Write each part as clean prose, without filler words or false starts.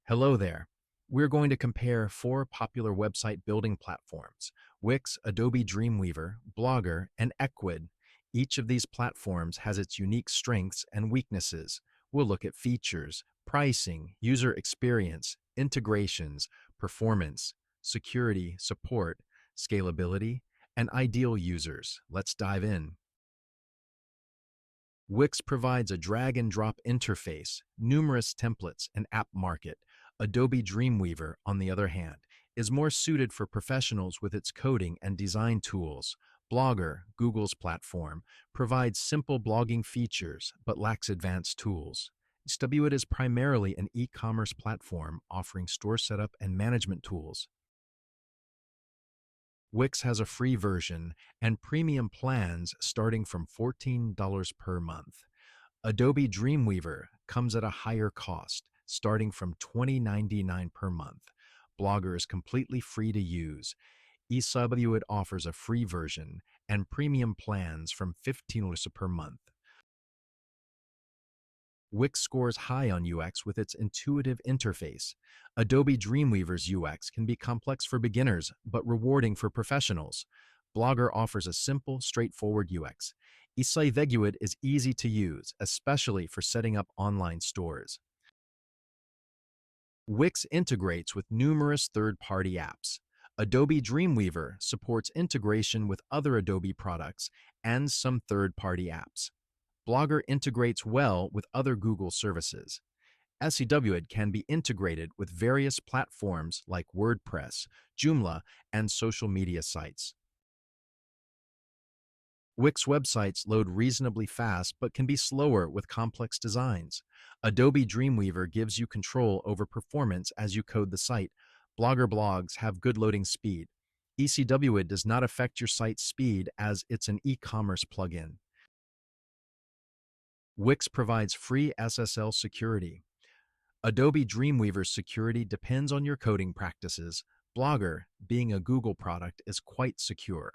Hello there. We're going to compare four popular website building platforms: Wix, Adobe Dreamweaver, Blogger, and Ecwid. Each of these platforms has its unique strengths and weaknesses. We'll look at features, pricing, user experience, integrations, performance, security, support, scalability, and ideal users. Let's dive in. Wix provides a drag-and-drop interface, numerous templates, and app market. Adobe Dreamweaver, on the other hand, is more suited for professionals with its coding and design tools. Blogger, Google's platform, provides simple blogging features but lacks advanced tools. Ecwid is primarily an e-commerce platform offering store setup and management tools. Wix has a free version and premium plans starting from $14 per month. Adobe Dreamweaver comes at a higher cost, starting from $20.99 per month. Blogger is completely free to use. Ecwid offers a free version and premium plans from $15 per month. Wix scores high on UX with its intuitive interface. Adobe Dreamweaver's UX can be complex for beginners, but rewarding for professionals. Blogger offers a simple, straightforward UX. Ecwid is easy to use, especially for setting up online stores. Wix integrates with numerous third-party apps. Adobe Dreamweaver supports integration with other Adobe products and some third-party apps. Blogger integrates well with other Google services. Ecwid can be integrated with various platforms like WordPress, Joomla, and social media sites. Wix websites load reasonably fast but can be slower with complex designs. Adobe Dreamweaver gives you control over performance as you code the site. Blogger blogs have good loading speed. Ecwid does not affect your site's speed as it's an e-commerce plugin. Wix provides free SSL security. Adobe Dreamweaver's security depends on your coding practices. Blogger, being a Google product, is quite secure.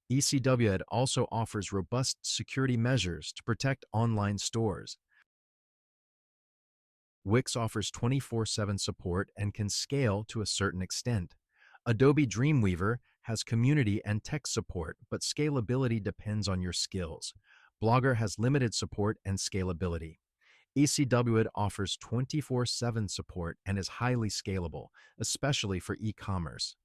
Ecwid also offers robust security measures to protect online stores. Wix offers 24/7 support and can scale to a certain extent. Adobe Dreamweaver has community and tech support, but scalability depends on your skills. Blogger has limited support and scalability. Ecwid offers 24/7 support and is highly scalable, especially for e-commerce.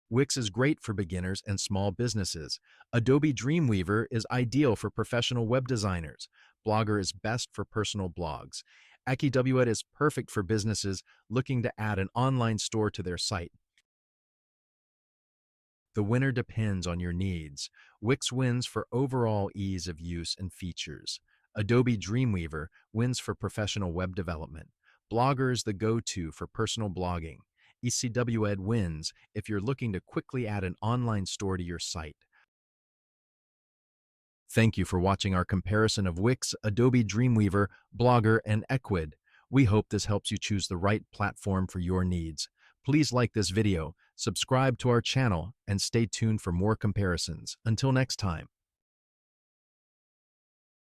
Wix is great for beginners and small businesses. Adobe Dreamweaver is ideal for professional web designers. Blogger is best for personal blogs. Ecwid is perfect for businesses looking to add an online store to their site. The winner depends on your needs. Wix wins for overall ease of use and features. Adobe Dreamweaver wins for professional web development. Blogger is the go-to for personal blogging. Ecwid wins if you're looking to quickly add an online store to your site. Thank you for watching our comparison of Wix, Adobe Dreamweaver, Blogger, and Ecwid. We hope this helps you choose the right platform for your needs. Please like this video, subscribe to our channel, and stay tuned for more comparisons. Until next time.